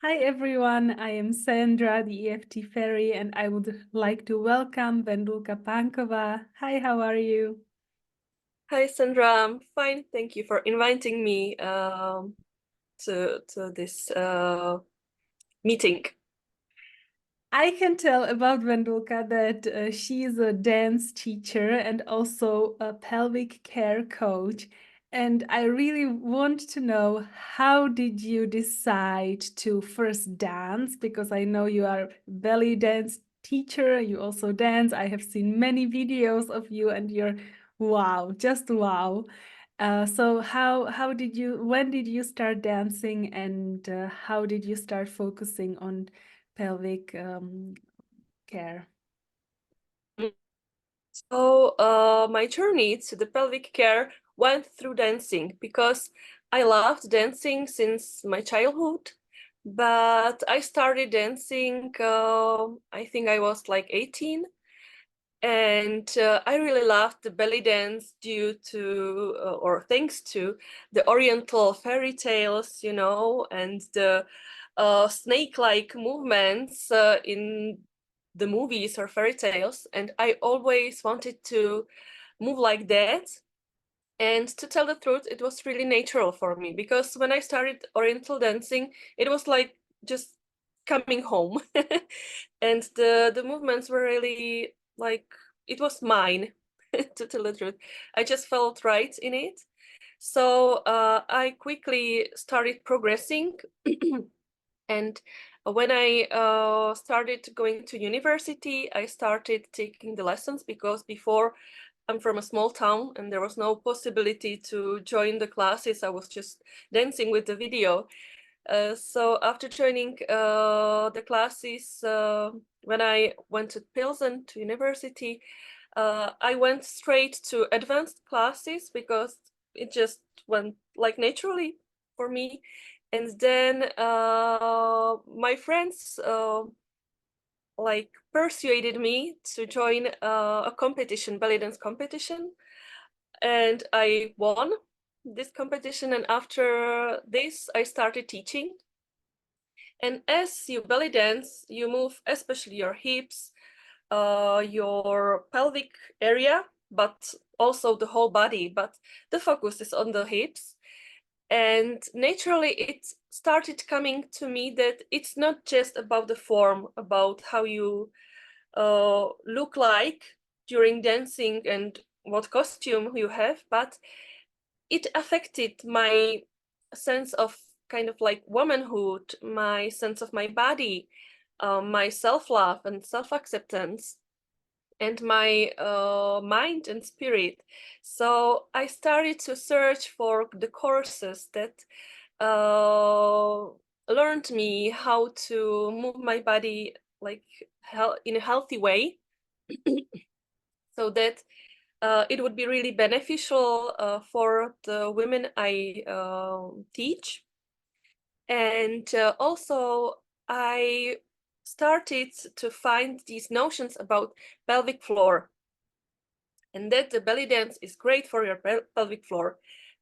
Hi everyone, I am Sandra, the EFT Fairy, and I would like to welcome Vendulka Pankova. Hi, how are you? Hi, Sandra. I'm fine. Thank you for inviting me to this meeting. I can tell about Vendulka that she is a dance teacher and also a pelvic care coach. And I really want to know, how did you decide to first dance? Because I know you are belly dance teacher, you also dance. I have seen many videos of you and you're wow, just wow. So how did you when did you start dancing and how did you start focusing on pelvic care? So my journey to the pelvic care went through dancing because I loved dancing since my childhood. But I started dancing, I think I was like 18. And I really loved the belly dance due to, or thanks to, the Oriental fairy tales, and the snake-like movements in the movies or fairy tales. And I always wanted to move like that. And to tell the truth, it was really natural for me because when I started Oriental dancing, it was like just coming home. And the movements were really like it was mine, to tell the truth. I just felt right in it. So I quickly started progressing. And when I started going to university, I started taking the lessons because before I'm from a small town and there was no possibility to join the classes. I was just dancing with the video. So after joining the classes, when I went to Pilsen to university, I went straight to advanced classes because it just went like naturally for me. And then my friends like persuaded me to join a competition, belly dance competition, and I won this competition. And after this, I started teaching. And as you belly dance, you move especially your hips, your pelvic area, but also the whole body. But the focus is on the hips. And naturally, it started coming to me that it's not just about the form, about how you look like during dancing and what costume you have, but it affected my sense of kind of like womanhood, my sense of my body, my self-love and self-acceptance, and my mind and spirit. So I started to search for the courses that uh, learned me how to move my body like in a healthy way, so that it would be really beneficial for the women I teach. And also, I started to find these notions about pelvic floor, and that the belly dance is great for your pelvic floor.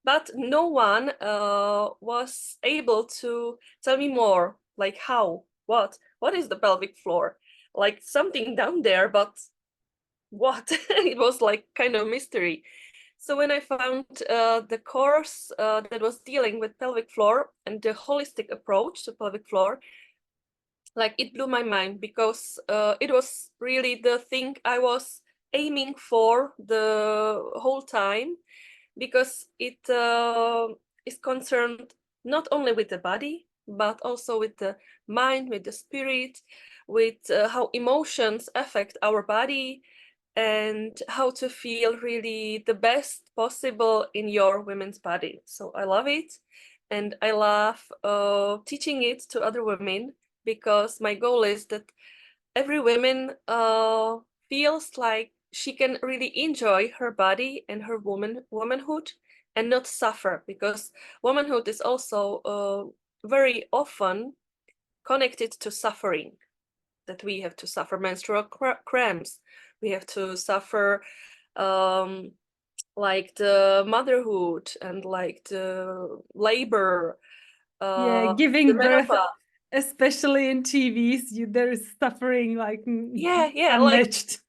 But no one was able to tell me more, like how, what is the pelvic floor? Like something down there, but what? It was like kind of mystery. So when I found the course that was dealing with pelvic floor and the holistic approach to pelvic floor, like it blew my mind because it was really the thing I was aiming for the whole time, because it is concerned not only with the body, but also with the mind, with the spirit, with how emotions affect our body, and how to feel really the best possible in your women's body. So I love it, and I love teaching it to other women, because my goal is that every woman feels like she can really enjoy her body and her womanhood and not suffer, because womanhood is also very often connected to suffering, that we have to suffer menstrual cramps, we have to suffer um, like the motherhood and like the labor, Yeah, the giving birth menopause. especially in TVs, there is suffering like Yeah, like unmatched.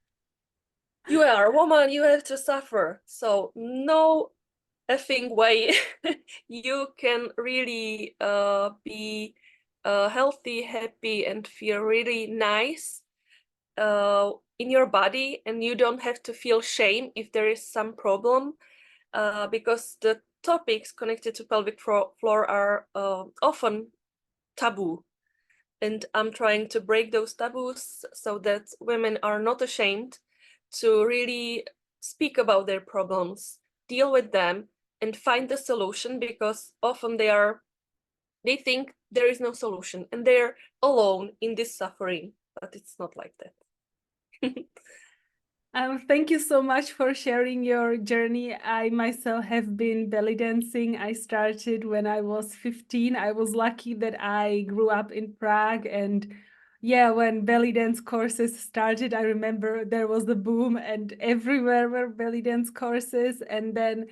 you are a woman, you have to suffer. So no effing way you can really be healthy, happy, and feel really nice in your body, and you don't have to feel shame if there is some problem, because the topics connected to pelvic floor are often taboo. And I'm trying to break those taboos so that women are not ashamed to really speak about their problems, deal with them, and find a solution, because often they think there is no solution and they're alone in this suffering, but it's not like that. Thank you so much for sharing your journey. I myself have been belly dancing. I started when I was 15. I was lucky that I grew up in Prague, and yeah, when belly dance courses started, I remember there was a boom and everywhere were belly dance courses. And then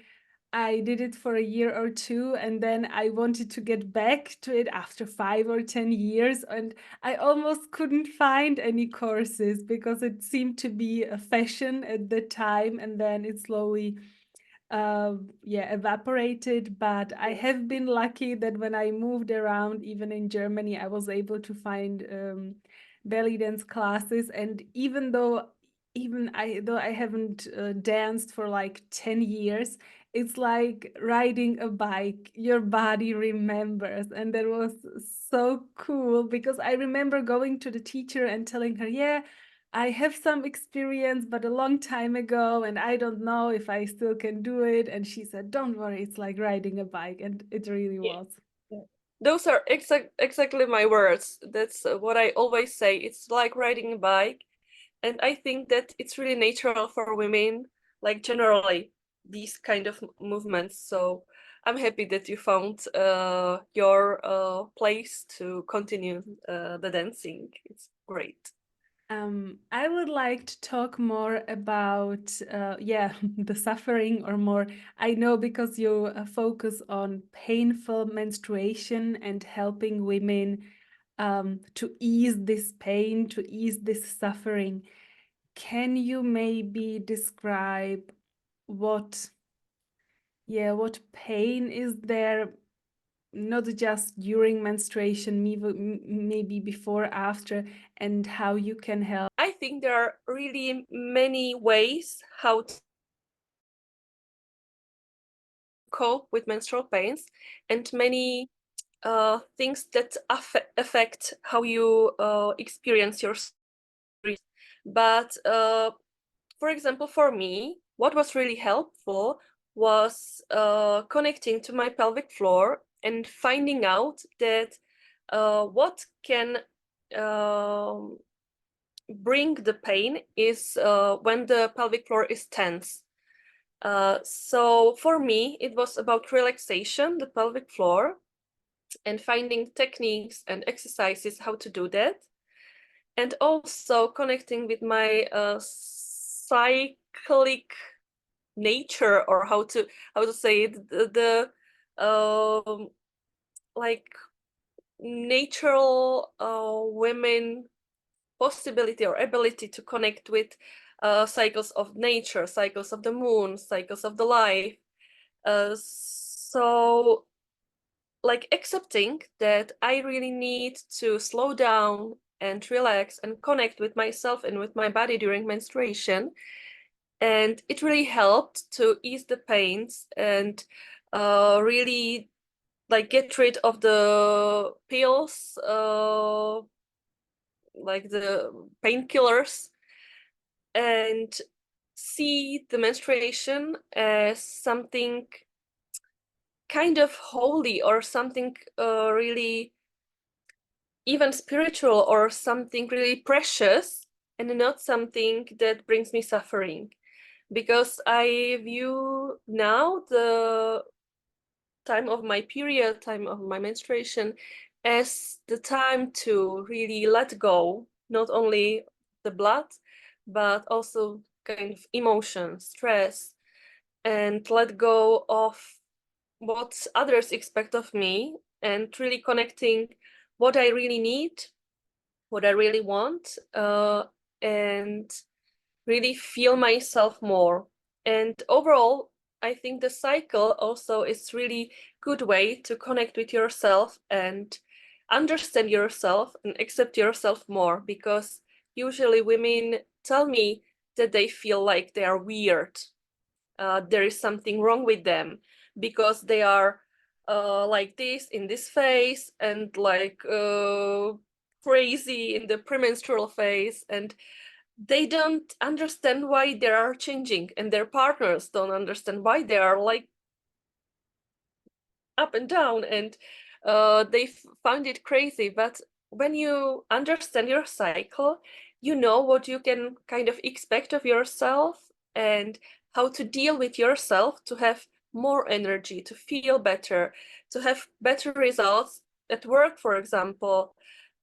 I did it for a year or two, and then I wanted to get back to it after 5 or 10 years, and I almost couldn't find any courses because it seemed to be a fashion at the time, and then it slowly evaporated. But I have been lucky that when I moved around, even in Germany, I was able to find belly dance classes. And though I haven't danced for like 10 years, it's like riding a bike. Your body remembers. And that was so cool because I remember going to the teacher and telling her, yeah, I have some experience, but a long time ago, and I don't know if I still can do it. And she said, don't worry, it's like riding a bike. And it really Yeah. was. Yeah. Those are exactly my words. That's what I always say. It's like riding a bike. And I think that it's really natural for women, like generally, these kind of movements. So I'm happy that you found your place to continue the dancing. It's great. I would like to talk more about, the suffering or more. I know because you focus on painful menstruation and helping women to ease this pain, to ease this suffering. Can you maybe describe what, what pain is there, not just during menstruation, maybe before, after, and how you can help? I think there are really many ways how to cope with menstrual pains, and many things that affect how you experience your stories. But for example, for me, what was really helpful was connecting to my pelvic floor and finding out that what can bring the pain is when the pelvic floor is tense. So for me, it was about relaxation, the pelvic floor, and finding techniques and exercises how to do that, and also connecting with my cyclic nature, or how to say it, the like natural women possibility or ability to connect with cycles of nature, cycles of the moon, cycles of the life. So like accepting that I really need to slow down and relax and connect with myself and with my body during menstruation. And it really helped to ease the pains and really like get rid of the pills, like the painkillers, and see the menstruation as something kind of holy, or something really even spiritual, or something really precious, and not something that brings me suffering. Because I view now the time of my period, time of my menstruation, as the time to really let go, not only the blood, but also kind of emotion, stress, and let go of what others expect of me, and really connecting what I really need, what I really want, and really feel myself more. And overall, I think the cycle also is really good way to connect with yourself and understand yourself and accept yourself more, because usually women tell me that they feel like they are weird. There is something wrong with them because they are like this in this phase, and like crazy in the premenstrual phase, and they don't understand why they are changing, and their partners don't understand why they are like up and down, and they find it crazy. But when you understand your cycle, you know what you can kind of expect of yourself and how to deal with yourself to have more energy, to feel better, to have better results at work, for example,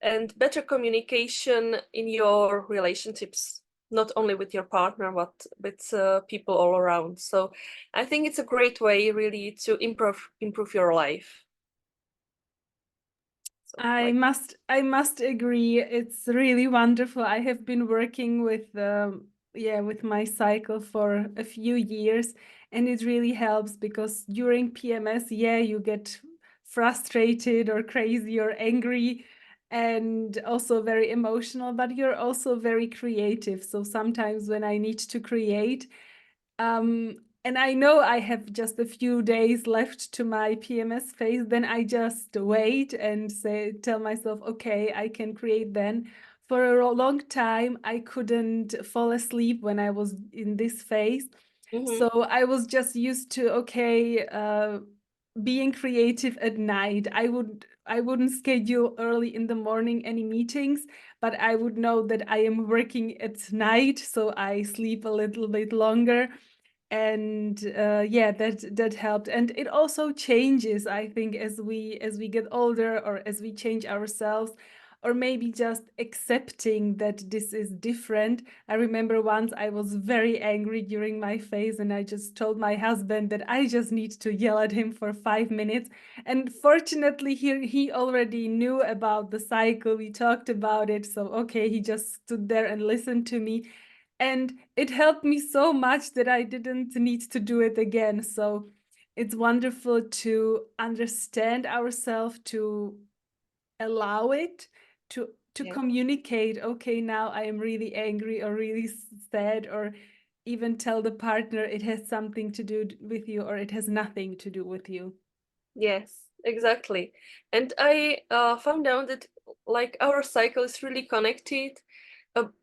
and better communication in your relationships, not only with your partner, but with people all around. So I think it's a great way really to improve your life. So I must agree. It's really wonderful. I have been working with with my cycle for a few years, and it really helps because during PMS, you get frustrated or crazy or angry and also very emotional, but you're also very creative. So sometimes when I need to create, and I know I have just a few days left to my PMS phase, then I just wait and tell myself, okay, I can create then. For a long time, I couldn't fall asleep when I was in this phase. So I was just used to, okay, being creative at night. I wouldn't schedule early in the morning any meetings, but I would know that I am working at night, so I sleep a little bit longer. And that helped. And it also changes, I think, as we get older, or as we change ourselves, or maybe just accepting that this is different. I remember once I was very angry during my phase, and I just told my husband that I just need to yell at him for 5 minutes. And fortunately, he already knew about the cycle. We talked about it, so okay, he just stood there and listened to me, and it helped me so much that I didn't need to do it again. So it's wonderful to understand ourselves, to allow it, to yeah. communicate, okay, now I am really angry or really sad, or even tell the partner it has something to do with you or it has nothing to do with you. Yes, exactly. And I found out that like our cycle is really connected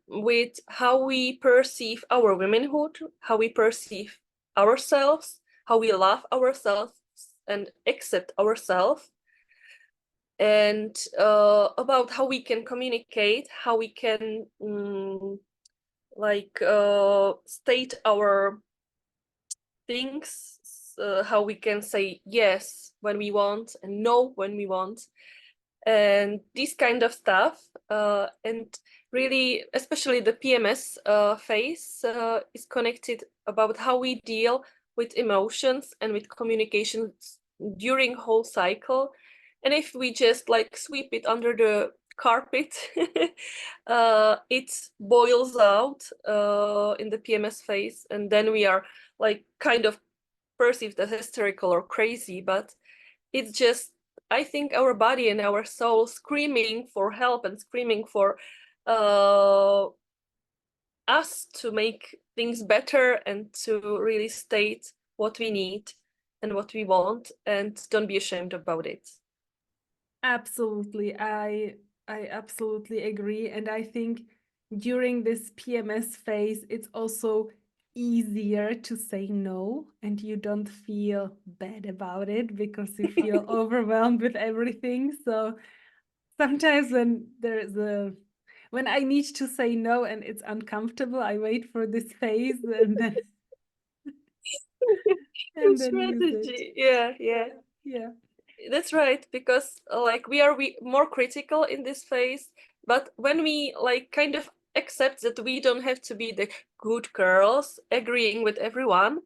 with how we perceive our womanhood, how we perceive ourselves, how we love ourselves and accept ourselves, and about how we can communicate, how we can state our things, how we can say yes when we want and no when we want, and this kind of stuff. And really, especially the PMS phase is connected about how we deal with emotions and with communications during whole cycle. And if we just like sweep it under the carpet, it boils out in the PMS phase, and then we are like kind of perceived as hysterical or crazy. But it's just, I think, our body and our soul screaming for help and screaming for uh, us to make things better and to really state what we need and what we want, and don't be ashamed about it. Absolutely. I absolutely agree. And I think during this PMS phase, it's also easier to say no, and you don't feel bad about it because you feel overwhelmed with everything. So sometimes when I need to say no and it's uncomfortable, I wait for this phase Good and then use it. strategy. Yeah, yeah. Yeah. That's right, because like we more critical in this phase, but when we like kind of accept that we don't have to be the good girls agreeing with everyone,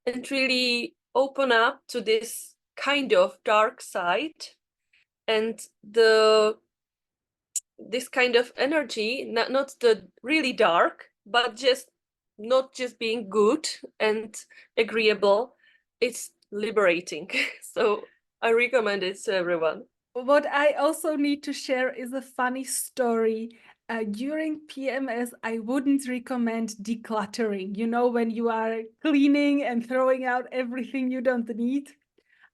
and really open up to this kind of dark side, and the this kind of energy, not the really dark, but just not just being good and agreeable. It's liberating. So I recommend it to everyone. What I also need to share is a funny story. During PMS, I wouldn't recommend decluttering. You know, when you are cleaning and throwing out everything you don't need.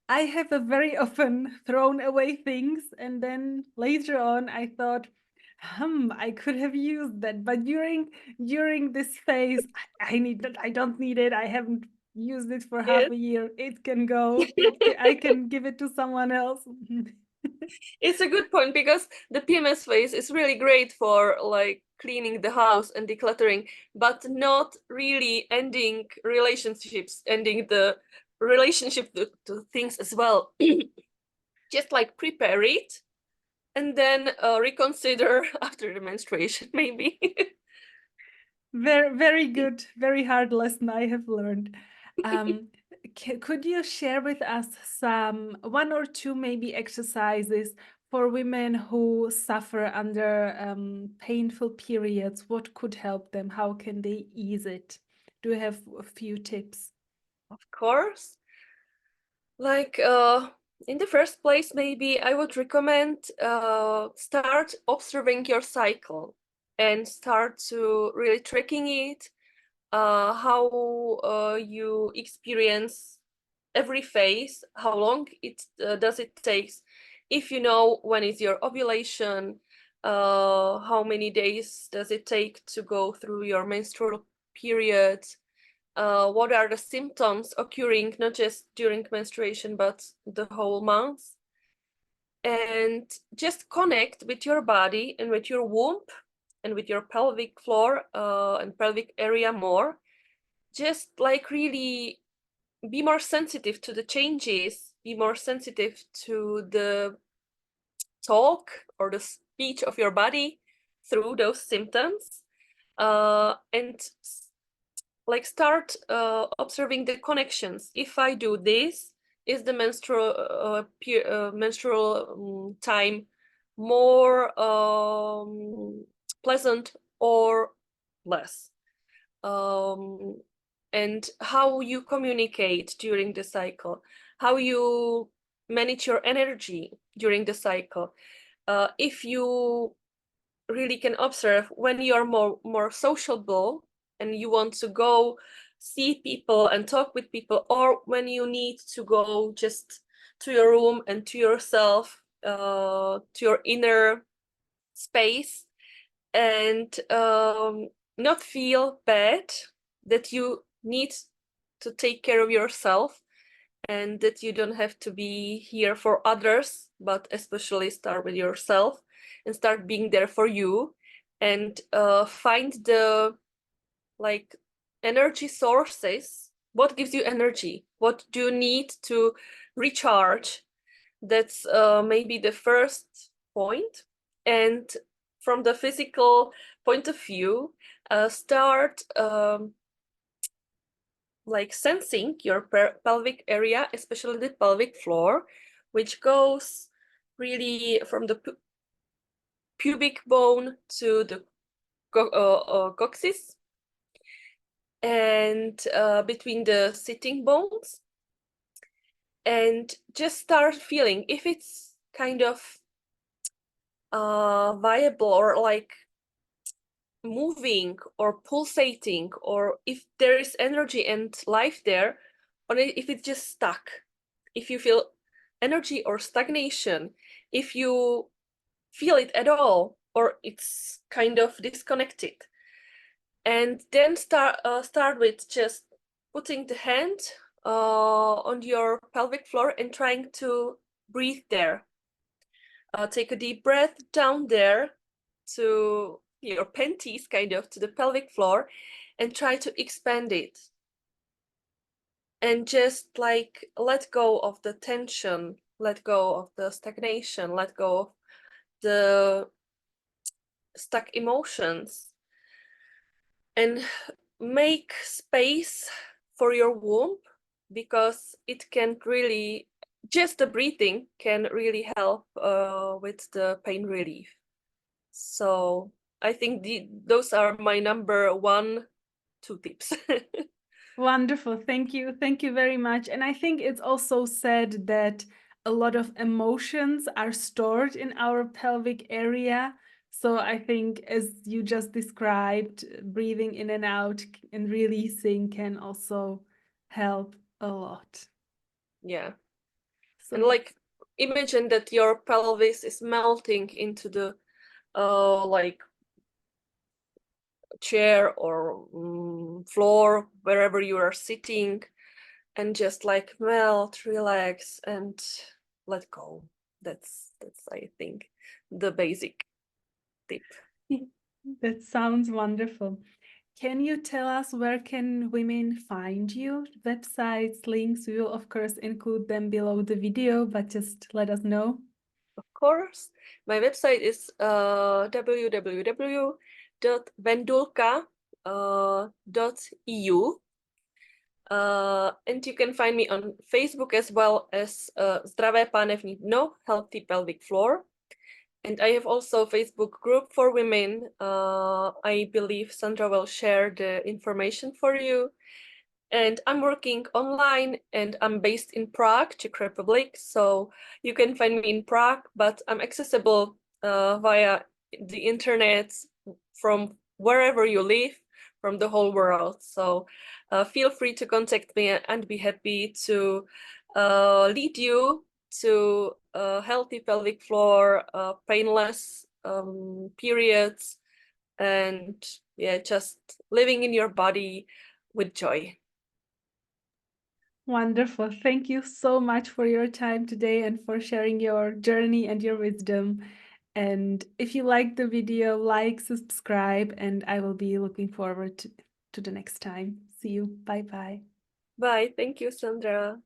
I have a very often thrown away things, and then later on I thought, I could have used that. But during this phase, I need that. I don't need it. I haven't used it for half Yes. a year. It can go. I can give it to someone else. It's a good point, because the PMS phase is really great for like cleaning the house and decluttering, but not really ending relationships, ending the relationship to things as well. Just like prepare it and then reconsider after the menstruation, maybe. Very, very good, very hard lesson I have learned. Could you share with us some one or two maybe exercises for women who suffer under painful periods? What could help them? How can they ease it? Do you have a few tips? Of course. Like in the first place, maybe I would recommend start observing your cycle and start to really tracking it, how you experience every phase, how long it does it takes. If you know when is your ovulation, how many days does it take to go through your menstrual period, what are the symptoms occurring not just during menstruation but the whole month, and just connect with your body and with your womb and with your pelvic floor and pelvic area more. Just like really be more sensitive to the changes, be more sensitive to the talk or the speech of your body through those symptoms, and like start observing the connections. If I do this, is the menstrual time more pleasant or less? And how you communicate during the cycle, how you manage your energy during the cycle. If you really can observe when you're more sociable and you want to go see people and talk with people, or when you need to go just to your room and to yourself, to your inner space, and not feel bad that you need to take care of yourself and that you don't have to be here for others, but especially start with yourself and start being there for you, and find the like energy sources. What gives you energy? What do you need to recharge? That's maybe the first point. And from the physical point of view, start like sensing your pelvic area, especially the pelvic floor, which goes really from the pubic bone to the coccyx, and between the sitting bones, and just start feeling if it's kind of viable or like moving or pulsating, or if there is energy and life there, or if it's just stuck, if you feel energy or stagnation, if you feel it at all or it's kind of disconnected. And then start with just putting the hand on your pelvic floor and trying to breathe there. Take a deep breath down there to your panties, kind of to the pelvic floor, and try to expand it. And just like let go of the tension, let go of the stagnation, let go of the stuck emotions, and make space for your womb, because it can really, just the breathing can really help with the pain relief. So I think those are my number 1, 2 tips. Wonderful. Thank you. Thank you very much. And I think it's also said that a lot of emotions are stored in our pelvic area. So I think, as you just described, breathing in and out and releasing can also help a lot. Yeah. So And like, imagine that your pelvis is melting into the like chair or floor, wherever you are sitting, and just like melt, relax, and let go. That's I think the basic tip. that sounds wonderful. Can you tell us where can women find you? Websites, links, we will of course include them below the video, but just let us know. Of course, my website is www.vendulka.eu. And you can find me on Facebook as well as Zdravé pánevní dno, Healthy Pelvic Floor. And I have also a Facebook group for women. I believe Sandra will share the information for you. And I'm working online, and I'm based in Prague, Czech Republic. So you can find me in Prague, but I'm accessible via the internet from wherever you live, from the whole world. So feel free to contact me, and be happy to lead you to a healthy pelvic floor, painless periods, and yeah, just living in your body with joy. Wonderful. Thank you so much for your time today and for sharing your journey and your wisdom. And if you liked the video, like, subscribe, and I will be looking forward to the next time. See you. Bye bye. Bye. Thank you, Sandra.